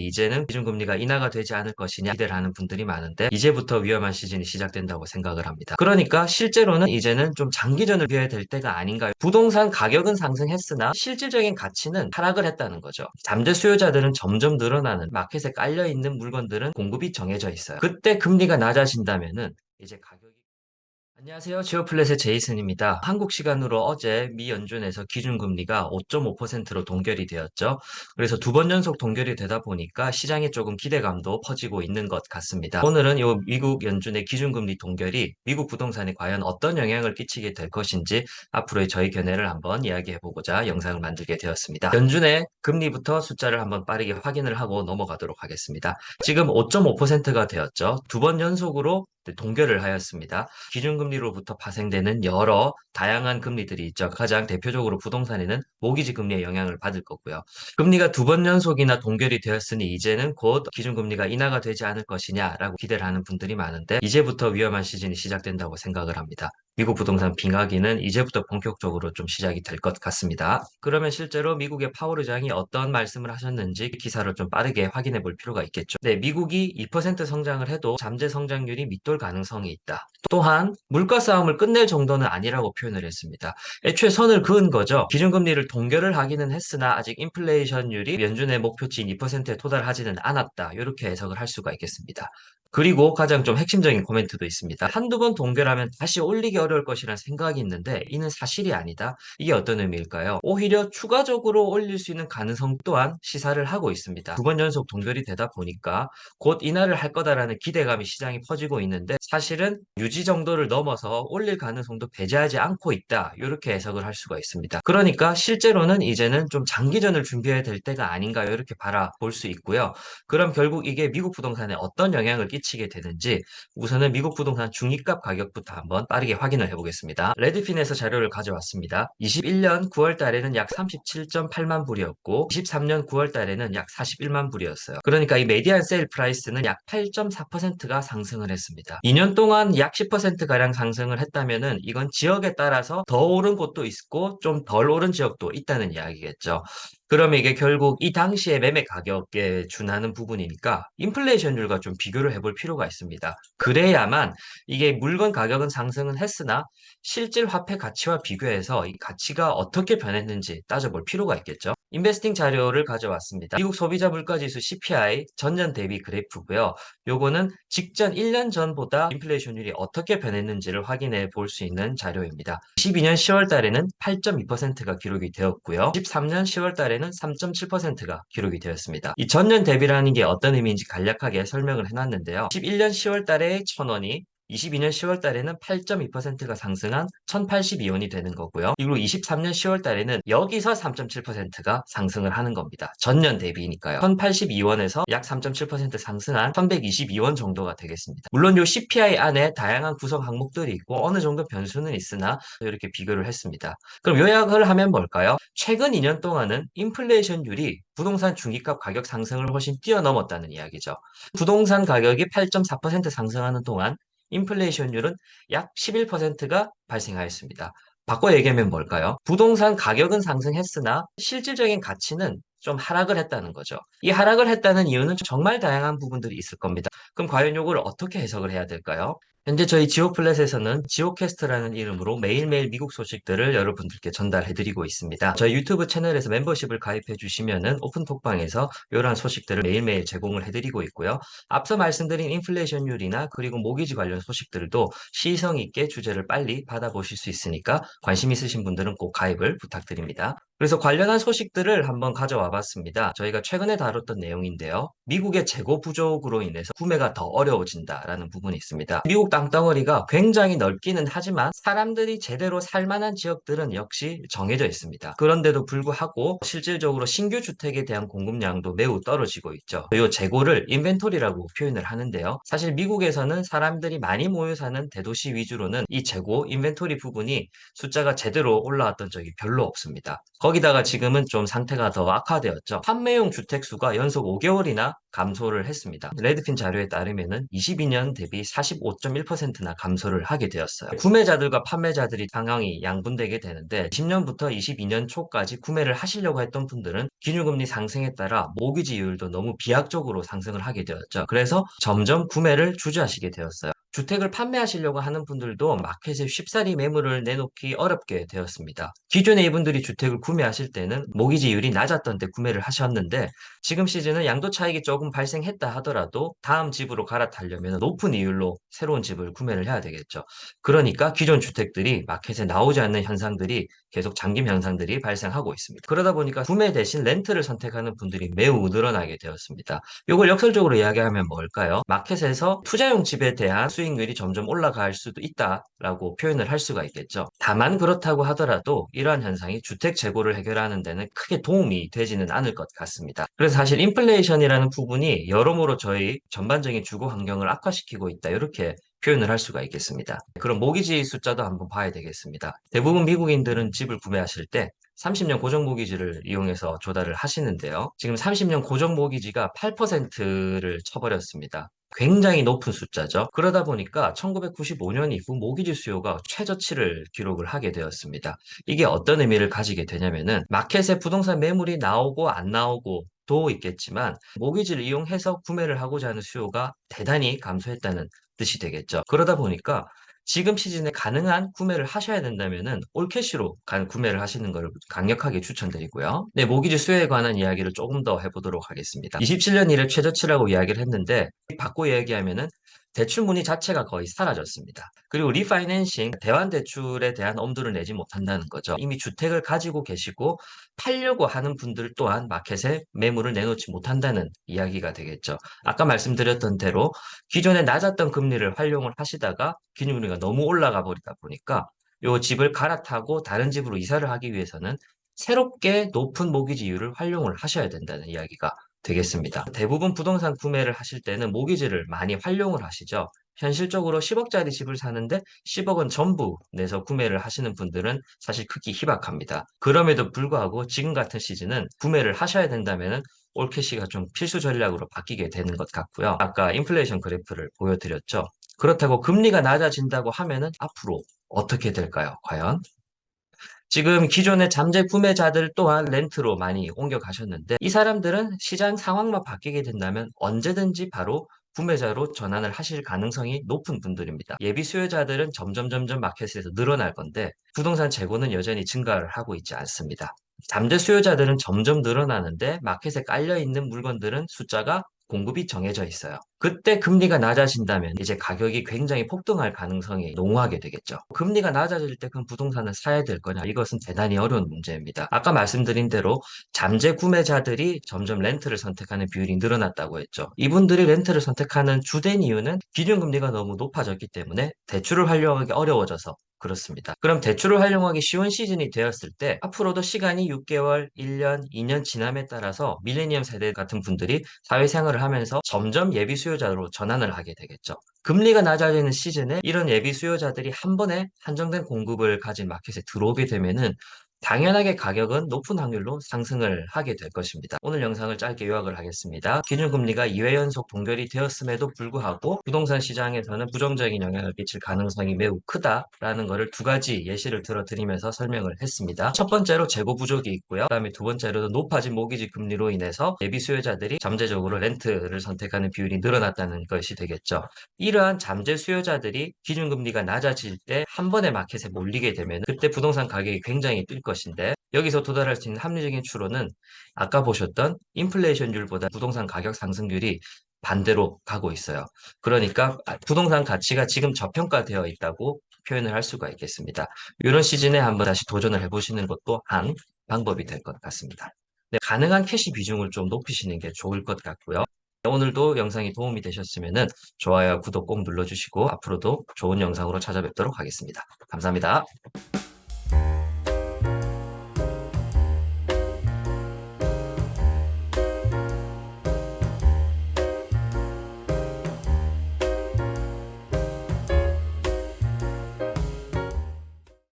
이제는 기준금리가 인하가 되지 않을 것이냐 기대를 하는 분들이 많은데 이제부터 위험한 시즌이 시작된다고 생각을 합니다. 그러니까 실제로는 이제는 좀 장기전을 비워야 될 때가 아닌가요? 부동산 가격은 상승했으나 실질적인 가치는 하락을 했다는 거죠. 잠재 수요자들은 점점 늘어나는 마켓에 깔려있는 물건들은 공급이 정해져 있어요. 그때 금리가 낮아진다면은 이제 가격이 안녕하세요. 지오플랫의 제이슨입니다. 한국 시간으로 어제 미 연준에서 기준금리가 5.5%로 동결이 되었죠. 그래서 두 번 연속 동결이 되다 보니까 시장에 조금 기대감도 퍼지고 있는 것 같습니다. 오늘은 이 미국 연준의 기준금리 동결이 미국 부동산에 과연 어떤 영향을 끼치게 될 것인지 앞으로의 저희 견해를 한번 이야기해보고자 영상을 만들게 되었습니다. 연준의 금리부터 숫자를 한번 빠르게 확인을 하고 넘어가도록 하겠습니다. 지금 5.5%가 되었죠. 두 번 연속으로 동결을 하였습니다. 기준금리로부터 파생되는 여러 다양한 금리들이 있죠. 가장 대표적으로 부동산에는 모기지 금리의 영향을 받을 거고요. 금리가 두 번 연속이나 동결이 되었으니 이제는 곧 기준금리가 인하가 되지 않을 것이냐라고 기대를 하는 분들이 많은데 이제부터 위험한 시즌이 시작된다고 생각을 합니다. 미국 부동산 빙하기는 이제부터 본격적으로 좀 시작이 될 것 같습니다. 그러면 실제로 미국의 파월 의장이 어떤 말씀을 하셨는지 기사를 좀 빠르게 확인해 볼 필요가 있겠죠. 네, 미국이 2% 성장을 해도 잠재 성장률이 밑돌 가능성이 있다. 또한 물가 싸움을 끝낼 정도는 아니라고 표현을 했습니다. 애초에 선을 그은 거죠. 기준금리를 동결을 하기는 했으나 아직 인플레이션율이 연준의 목표치인 2%에 도달하지는 않았다. 이렇게 해석을 할 수가 있겠습니다. 그리고 가장 좀 핵심적인 코멘트도 있습니다. 한두 번 동결하면 다시 올리기 어려울 것이라는 생각이 있는데 이는 사실이 아니다. 이게 어떤 의미일까요? 오히려 추가적으로 올릴 수 있는 가능성 또한 시사를 하고 있습니다. 두 번 연속 동결이 되다 보니까 곧 인하를 할 거다라는 기대감이 시장에 퍼지고 있는데 사실은 유지 정도를 넘어서 올릴 가능성도 배제하지 않고 있다. 이렇게 해석을 할 수가 있습니다. 그러니까 실제로는 이제는 좀 장기전을 준비해야 될 때가 아닌가요? 이렇게 바라볼 수 있고요. 그럼 결국 이게 미국 부동산에 어떤 영향을 끼치게 되는지 우선은 미국 부동산 중위값 가격부터 한번 빠르게 확인을 해보겠습니다. 레드핀에서 자료를 가져왔습니다. 21년 9월 달에는 약 37.8만 불이었고 23년 9월 달에는 약 41만 불이었어요. 그러니까 이 메디안 세일 프라이스는 약 8.4%가 상승을 했습니다. 2년 동안 약 10%가량 상승을 했다면은 이건 지역에 따라서 더 오른 곳도 있고 좀 덜 오른 지역도 있다는 이야기겠죠. 그러면 이게 결국 이 당시의 매매 가격에 준하는 부분이니까 인플레이션율과 좀 비교를 해볼 필요가 있습니다. 그래야만 이게 물건 가격은 상승은 했으나 실질 화폐 가치와 비교해서 이 가치가 어떻게 변했는지 따져볼 필요가 있겠죠. 인베스팅 자료를 가져왔습니다. 미국 소비자 물가지수 CPI 전년 대비 그래프고요. 요거는 직전 1년 전보다 인플레이션율이 어떻게 변했는지를 확인해 볼 수 있는 자료입니다. 22년 10월 달에는 8.2%가 기록이 되었고요. 13년 10월 달에는 3.7%가 기록이 되었습니다. 이 전년 대비라는 게 어떤 의미인지 간략하게 설명을 해놨는데요. 11년 10월 달에 1,000원이 22년 10월 달에는 8.2%가 상승한 1,082원이 되는 거고요. 그리고 23년 10월 달에는 여기서 3.7%가 상승을 하는 겁니다. 전년 대비니까요. 1,082원에서 약 3.7% 상승한 1,122원 정도가 되겠습니다. 물론 이 CPI 안에 다양한 구성 항목들이 있고 어느 정도 변수는 있으나 이렇게 비교를 했습니다. 그럼 요약을 하면 뭘까요? 최근 2년 동안은 인플레이션율이 부동산 중위값 가격 상승을 훨씬 뛰어넘었다는 이야기죠. 부동산 가격이 8.4% 상승하는 동안 인플레이션율은 약 11%가 발생하였습니다. 바꿔 얘기하면 뭘까요? 부동산 가격은 상승했으나 실질적인 가치는 좀 하락을 했다는 거죠. 이 하락을 했다는 이유는 정말 다양한 부분들이 있을 겁니다. 그럼 과연 이걸 어떻게 해석을 해야 될까요? 현재 저희 지오플랫에서는 지오캐스트라는 이름으로 매일매일 미국 소식들을 여러분들께 전달해드리고 있습니다. 저희 유튜브 채널에서 멤버십을 가입해 주시면은 오픈톡방에서 이러한 소식들을 매일매일 제공을 해드리고 있고요. 앞서 말씀드린 인플레이션율이나 그리고 모기지 관련 소식들도 시성 있게 주제를 빨리 받아보실 수 있으니까 관심 있으신 분들은 꼭 가입을 부탁드립니다. 그래서 관련한 소식들을 한번 가져와 봤습니다. 저희가 최근에 다뤘던 내용인데요. 미국의 재고 부족으로 인해서 구매가 더 어려워진다라는 부분이 있습니다. 미국 땅덩어리가 굉장히 넓기는 하지만 사람들이 제대로 살 만한 지역들은 역시 정해져 있습니다. 그런데도 불구하고 실질적으로 신규 주택에 대한 공급량도 매우 떨어지고 있죠. 이 재고를 인벤토리라고 표현을 하는데요. 사실 미국에서는 사람들이 많이 모여 사는 대도시 위주로는 이 재고 인벤토리 부분이 숫자가 제대로 올라왔던 적이 별로 없습니다. 거기다가 지금은 좀 상태가 더 악화되었죠. 판매용 주택 수가 연속 5개월이나 감소를 했습니다. 레드핀 자료에 따르면은 22년 대비 45.1%나 감소를 하게 되었어요. 구매자들과 판매자들이 상황이 양분되게 되는데 10년부터 22년 초까지 구매를 하시려고 했던 분들은 기준금리 상승에 따라 모기지율도 너무 비약적으로 상승을 하게 되었죠. 그래서 점점 구매를 주저하시게 되었어요. 주택을 판매하시려고 하는 분들도 마켓에 쉽사리 매물을 내놓기 어렵게 되었습니다. 기존에 이분들이 주택을 구매하실 때는 모기지율이 낮았던 때 구매를 하셨는데 지금 시즌은 양도 차익이 조금 발생했다 하더라도 다음 집으로 갈아타려면 높은 이율로 새로운 집을 구매를 해야 되겠죠. 그러니까 기존 주택들이 마켓에 나오지 않는 현상들이 계속 잠김 현상들이 발생하고 있습니다. 그러다 보니까 구매 대신 렌트를 선택하는 분들이 매우 늘어나게 되었습니다. 이걸 역설적으로 이야기하면 뭘까요? 마켓에서 투자용 집에 대한 수익률이 점점 올라갈 수도 있다라고 표현을 할 수가 있겠죠. 다만 그렇다고 하더라도 이러한 현상이 주택 재고를 해결하는 데는 크게 도움이 되지는 않을 것 같습니다. 그래서 사실 인플레이션이라는 부분이 여러모로 저희 전반적인 주거 환경을 악화시키고 있다. 이렇게 표현을 할 수가 있겠습니다. 그럼 모기지 숫자도 한번 봐야 되겠습니다. 대부분 미국인들은 집을 구매하실 때 30년 고정 모기지를 이용해서 조달을 하시는데요. 지금 30년 고정 모기지가 8%를 쳐버렸습니다. 굉장히 높은 숫자죠. 그러다 보니까 1995년 이후 모기지 수요가 최저치를 기록을 하게 되었습니다. 이게 어떤 의미를 가지게 되냐면은 마켓에 부동산 매물이 나오고 안 나오고 도 있겠지만 모기지를 이용해서 구매를 하고자 하는 수요가 대단히 감소했다는 뜻이 되겠죠. 그러다 보니까 지금 시즌에 가능한 구매를 하셔야 된다면은 올캐시로 구매를 하시는 걸 강력하게 추천드리고요. 네, 모기지 수요에 관한 이야기를 조금 더 해보도록 하겠습니다. 27년 이래 최저치라고 이야기를 했는데 바꿔 이야기하면은 대출 문의 자체가 거의 사라졌습니다. 그리고 리파이낸싱, 대환 대출에 대한 엄두를 내지 못한다는 거죠. 이미 주택을 가지고 계시고 팔려고 하는 분들 또한 마켓에 매물을 내놓지 못한다는 이야기가 되겠죠. 아까 말씀드렸던 대로 기존에 낮았던 금리를 활용을 하시다가 기준금리가 너무 올라가 버리다 보니까 요 집을 갈아타고 다른 집으로 이사를 하기 위해서는 새롭게 높은 모기지율을 활용을 하셔야 된다는 이야기가 되겠습니다. 대부분 부동산 구매를 하실 때는 모기지를 많이 활용을 하시죠. 현실적으로 10억짜리 집을 사는데 10억은 전부 내서 구매를 하시는 분들은 사실 크기 희박합니다. 그럼에도 불구하고 지금 같은 시즌은 구매를 하셔야 된다면 올캐시가 좀 필수 전략으로 바뀌게 되는 것 같고요. 아까 인플레이션 그래프를 보여드렸죠. 그렇다고 금리가 낮아진다고 하면은 앞으로 어떻게 될까요? 과연? 지금 기존의 잠재 구매자들 또한 렌트로 많이 옮겨가셨는데 이 사람들은 시장 상황만 바뀌게 된다면 언제든지 바로 구매자로 전환을 하실 가능성이 높은 분들입니다. 예비 수요자들은 점점 마켓에서 늘어날 건데 부동산 재고는 여전히 증가를 하고 있지 않습니다. 잠재 수요자들은 점점 늘어나는데 마켓에 깔려있는 물건들은 숫자가 공급이 정해져 있어요. 그때 금리가 낮아진다면 이제 가격이 굉장히 폭등할 가능성이 농후하게 되겠죠. 금리가 낮아질 때 그럼 부동산을 사야 될 거냐? 이것은 대단히 어려운 문제입니다. 아까 말씀드린 대로 잠재 구매자들이 점점 렌트를 선택하는 비율이 늘어났다고 했죠. 이분들이 렌트를 선택하는 주된 이유는 기준금리가 너무 높아졌기 때문에 대출을 활용하기 어려워져서 그렇습니다. 그럼 대출을 활용하기 쉬운 시즌이 되었을 때 앞으로도 시간이 6개월, 1년, 2년 지남에 따라서 밀레니엄 세대 같은 분들이 사회생활을 하면서 점점 예비 수요자로 전환을 하게 되겠죠. 금리가 낮아지는 시즌에 이런 예비 수요자들이 한 번에 한정된 공급을 가진 마켓에 들어오게 되면은 당연하게 가격은 높은 확률로 상승을 하게 될 것입니다. 오늘 영상을 짧게 요약을 하겠습니다. 기준금리가 2회 연속 동결이 되었음에도 불구하고 부동산 시장에서는 부정적인 영향을 끼칠 가능성이 매우 크다라는 것을 두 가지 예시를 들어드리면서 설명을 했습니다. 첫 번째로 재고 부족이 있고요. 그다음에 두 번째로는 높아진 모기지 금리로 인해서 예비 수요자들이 잠재적으로 렌트를 선택하는 비율이 늘어났다는 것이 되겠죠. 이러한 잠재 수요자들이 기준금리가 낮아질 때 한 번에 마켓에 몰리게 되면 그때 부동산 가격이 굉장히 뛸 것인데 여기서 도달할 수 있는 합리적인 추론은 아까 보셨던 인플레이션율보다 부동산 가격 상승률이 반대로 가고 있어요. 그러니까 부동산 가치가 지금 저평가되어 있다고 표현을 할 수가 있겠습니다. 이런 시즌에 한번 다시 도전을 해보시는 것도 한 방법이 될 것 같습니다. 네, 가능한 캐시 비중을 좀 높이시는 게 좋을 것 같고요. 오늘도 영상이 도움이 되셨으면 좋아요, 구독 꼭 눌러주시고 앞으로도 좋은 영상으로 찾아뵙도록 하겠습니다. 감사합니다.